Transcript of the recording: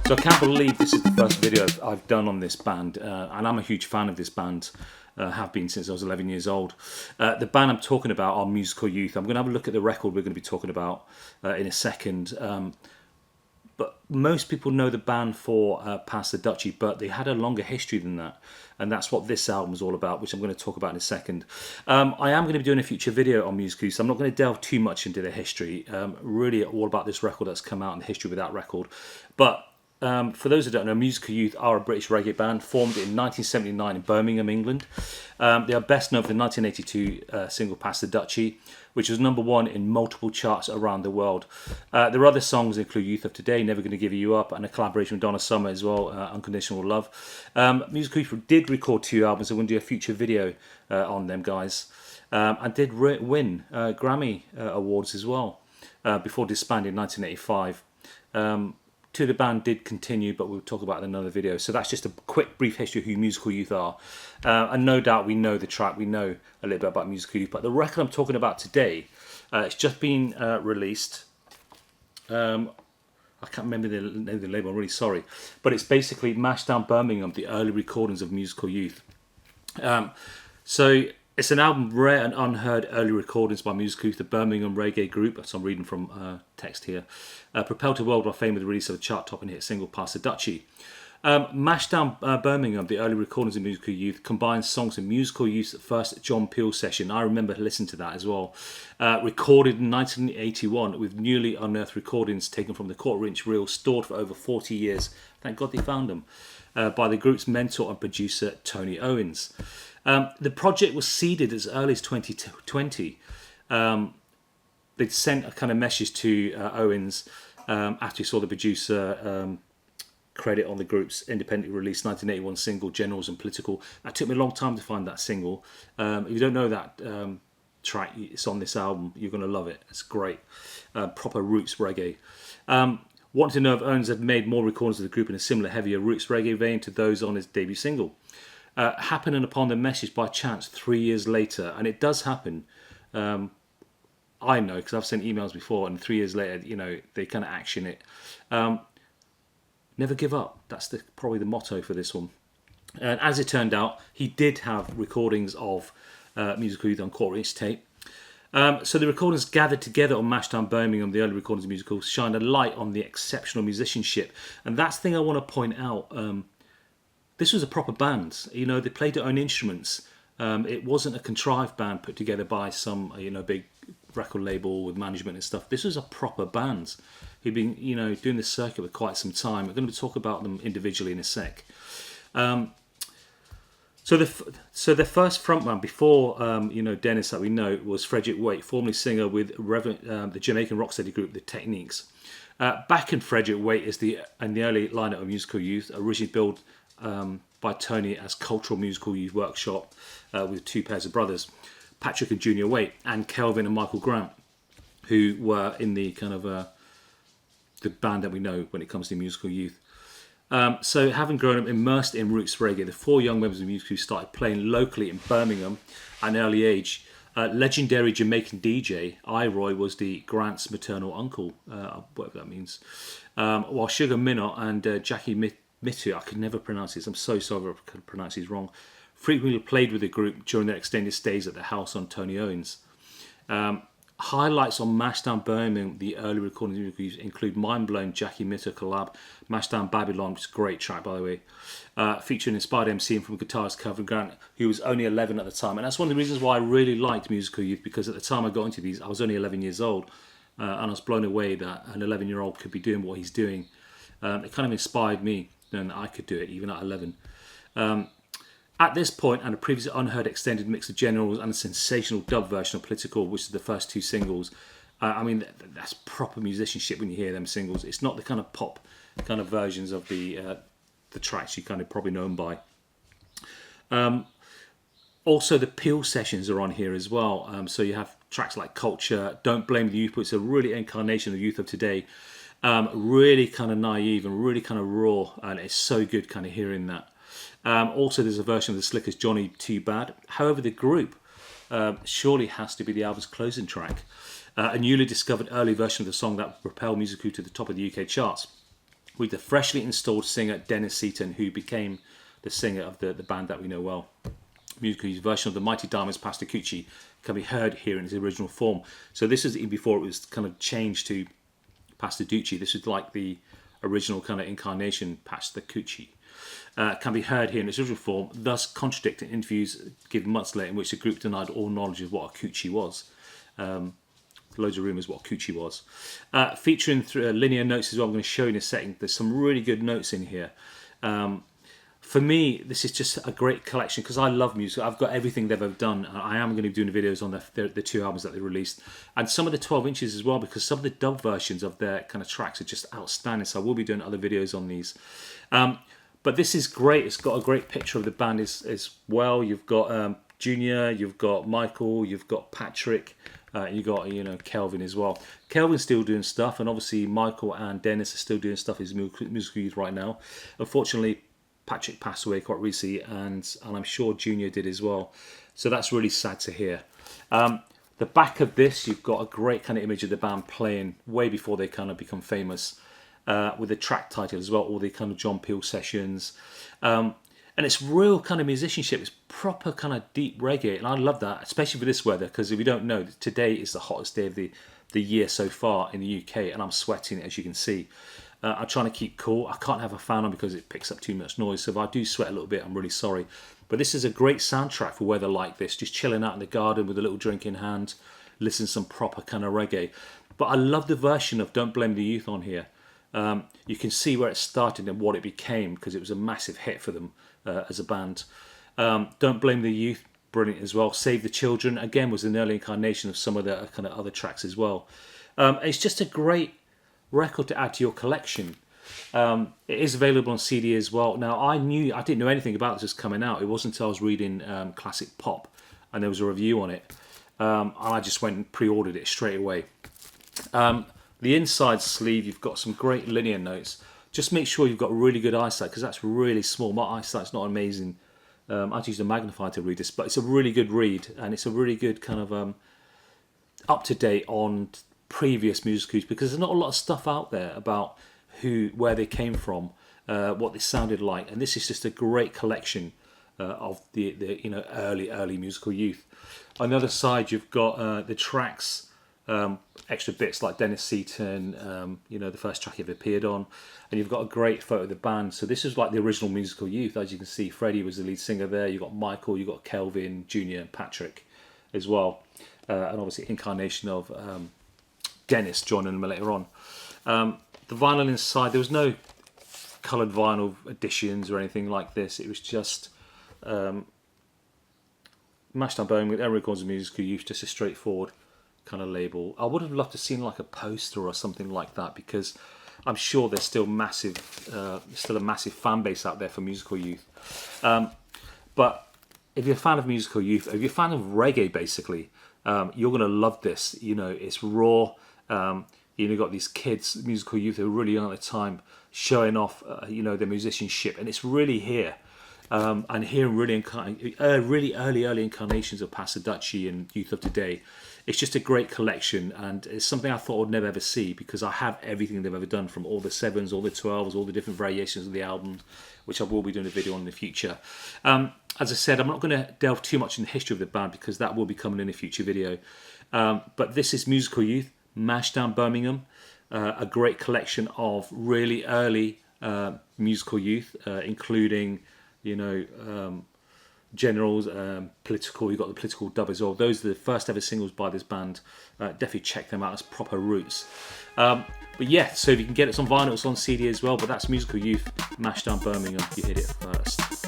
So I can't believe this is the first video I've done on this band, and I'm a huge fan of this band, have been since I was 11 years old. The band I'm talking about are Musical Youth. I'm going to have a look at the record we're going to be talking about in a second. But most people know the band for Pass the Dutchie, but they had a longer history than that. And that's what this album is all about, which I'm going to talk about in a second. I am going to be doing a future video on Musical Youth, so I'm not going to delve too much into the history. Really all about this record that's come out and the history with that record. But for those who don't know, Musical Youth are a British reggae band formed in 1979 in Birmingham, England. They are best known for the 1982 single Pass the Dutchie, which was #1 in multiple charts around the world. Their other songs include Youth of Today, Never Gonna Give You Up, and a collaboration with Donna Summer as well, Unconditional Love. Musical Youth did record 2 albums. I'm going to do a future video on them guys. And did win Grammy Awards as well before disbanding in 1985. To the band did continue, but we'll talk about it in another video. So that's just a quick brief history of who Musical Youth are. And no doubt we know the track, we know a little bit about Musical Youth, but the record I'm talking about today, it's just been released. I can't remember the name of the label, I'm really sorry. But it's basically Mashdown Birmingham, the early recordings of Musical Youth. So it's an album, rare and unheard early recordings by Musical Youth, the Birmingham reggae group, as I'm reading from text here, propelled to worldwide fame with the release of a chart-topping hit single, Pass the Dutchie. Mashdown Birmingham, the early recordings of Musical Youth, combines songs from Musical Youth's first John Peel session. I remember listening to that as well. Recorded in 1981 with newly unearthed recordings taken from the quarter-inch reel stored for over 40 years. Thank God they found them. By the group's mentor and producer, Tony Owens. The project was seeded as early as 2020. They'd sent a kind of message to Owens after he saw the producer credit on the group's independently released 1981 single, Generals and Political. That took me a long time to find that single. If you don't know that track, it's on this album. You're going to love it. It's great. Proper roots reggae. Wanted to know if Owens had made more recordings of the group in a similar heavier roots reggae vein to those on his debut single. Happening upon the message by chance 3 years later, and it does happen. I know because I've sent emails before, and 3 years later, you know, they kind of action it. Never give up. That's probably the motto for this one. And as it turned out, he did have recordings of Musical Youth on quarter-inch tape. So the recordings gathered together on Mashdown Birmingham, the early recordings of Musicals, shined a light on the exceptional musicianship. And that's the thing I want to point out. This was a proper band. You know, they played their own instruments. It wasn't a contrived band put together by some, you know, big record label with management and stuff. This was a proper band who'd been, you know, doing this circuit for quite some time. We're going to talk about them individually in a sec. So the first frontman before, you know, Dennis that we know was Frederick Waite, formerly singer with the Jamaican rocksteady group The Techniques. Back in Frederick Waite is the early lineup of Musical Youth, originally billed by Tony as Cultural Musical Youth Workshop with 2 pairs of brothers, Patrick and Junior Waite, and Kelvin and Michael Grant, who were in the kind of the band that we know when it comes to Musical Youth. So having grown up immersed in roots reggae, the 4 young members of Musical Youth started playing locally in Birmingham at an early age. Legendary Jamaican DJ Iroy was the Grant's maternal uncle, whatever that means. While Sugar Minot and Jackie Mitu, I could never pronounce this, I'm so sorry if I could pronounce these wrong, frequently played with the group during their extended stays at the house on Tony Owens. Highlights on Mashdown Birmingham, the early recordings include Mind Blown, Jackie Mitter collab, Mashdown Babylon, which is a great track by the way, featuring inspired MC from guitarist Kelvin Grant, who was only 11 at the time. And that's one of the reasons why I really liked Musical Youth, because at the time I got into these, I was only 11 years old, and I was blown away that an 11-year-old could be doing what he's doing. It kind of inspired me, and I could do it even at 11. At this point, and a previously unheard extended mix of Generals and a sensational dub version of Political, which is the first 2 singles. I mean, that's proper musicianship when you hear them singles. It's not the kind of pop kind of versions of the tracks you kind of probably know them by. Also, the Peel sessions are on here as well. So you have tracks like Culture, Don't Blame the Youth, but it's a really incarnation of the youth of today. Really kind of naive and really kind of raw, and it's so good kind of hearing that. Also, there's a version of the Slickers' Johnny Too Bad. However, the group surely has to be the album's closing track. A newly discovered early version of the song that propelled Musical to the top of the UK charts. with the freshly installed singer Dennis Seaton, who became the singer of the band that we know well. Musical Youth version of the Mighty Diamonds Pastor Coochie can be heard here in its original form. So this is even before it was kind of changed to Pastor Ducci. This is like the original kind of incarnation, Pastor Coochie. Can be heard here in its original form, thus contradicting interviews given months later in which the group denied all knowledge of what a coochie was. Loads of rumours what a coochie was. Featuring linear notes as well, I'm going to show you in a second. There's some really good notes in here. For me, this is just a great collection because I love music. I've got everything they've ever done. I am going to be doing videos on the 2 albums that they released. And some of the 12 inches as well, because some of the dub versions of their kind of tracks are just outstanding. So I will be doing other videos on these. But this is great. It's got a great picture of the band as well. You've got Junior, you've got Michael, you've got Patrick, you've got Kelvin as well. Kelvin's still doing stuff, and obviously Michael and Dennis are still doing stuff as musical youth right now. Unfortunately, Patrick passed away quite recently, and I'm sure Junior did as well. So that's really sad to hear. The back of this, you've got a great kind of image of the band playing way before they kind of become famous. With the track title as well, all the kind of John Peel sessions. And it's real kind of musicianship. It's proper kind of deep reggae. And I love that, especially for this weather, because if you don't know, today is the hottest day of the year so far in the UK, and I'm sweating, as you can see. I'm trying to keep cool. I can't have a fan on because it picks up too much noise. So if I do sweat a little bit, I'm really sorry. But this is a great soundtrack for weather like this, just chilling out in the garden with a little drink in hand, listening to some proper kind of reggae. But I love the version of Don't Blame the Youth on here. You can see where it started and what it became, because it was a massive hit for them as a band. Don't Blame the Youth, brilliant as well. Save the Children, again, was an early incarnation of some of the kind of other tracks as well. It's just a great record to add to your collection. It is available on CD as well. Now, I didn't know anything about this just coming out. It wasn't until I was reading Classic Pop and there was a review on it. And I just went and pre-ordered it straight away. The inside sleeve, you've got some great linear notes. Just make sure you've got really good eyesight, because that's really small. My eyesight's not amazing. I have to use a magnifier to read this, but it's a really good read, and it's a really good kind of up-to-date on previous musical groups, because there's not a lot of stuff out there about where they came from, what they sounded like, and this is just a great collection of the early musical youth. On the other side, you've got the tracks. Extra bits like Dennis Seaton, the first track he ever appeared on, and you've got a great photo of the band. So this is like the original musical youth. As you can see, Freddie was the lead singer there. You've got Michael, you've got Kelvin, Junior, and Patrick as well, and obviously incarnation of Dennis joining them later on. The vinyl inside, there was no coloured vinyl editions or anything like this. It was just Mashdown Birmingham with Erin Records and Musical Youth, just a straightforward kind of label. I would have loved to have seen like a poster or something like that, because I'm sure there's still a massive fan base out there for musical youth. But if you're a fan of musical youth, if you're a fan of reggae, basically, you're going to love this. It's raw. You've got these kids, musical youth, who are really young at the time, showing off, their musicianship, and it's really here. And hearing really early incarnations of Pastor Ducci and Youth of Today. It's just a great collection, and it's something I thought I'd never ever see, because I have everything they've ever done, from all the 7s, all the 12s, all the different variations of the albums, which I will be doing a video on in the future. As I said, I'm not going to delve too much in the history of the band, because that will be coming in a future video. But this is Musical Youth, Mashdown Birmingham, a great collection of really early musical youth, including, Generals, Political. You've got the Political dub as well. Those are the first ever singles by this band. Definitely check them out as proper roots. But yeah, so if you can get it on vinyl, it's on CD as well. But that's Musical Youth, Mashdown Birmingham. You hit it first.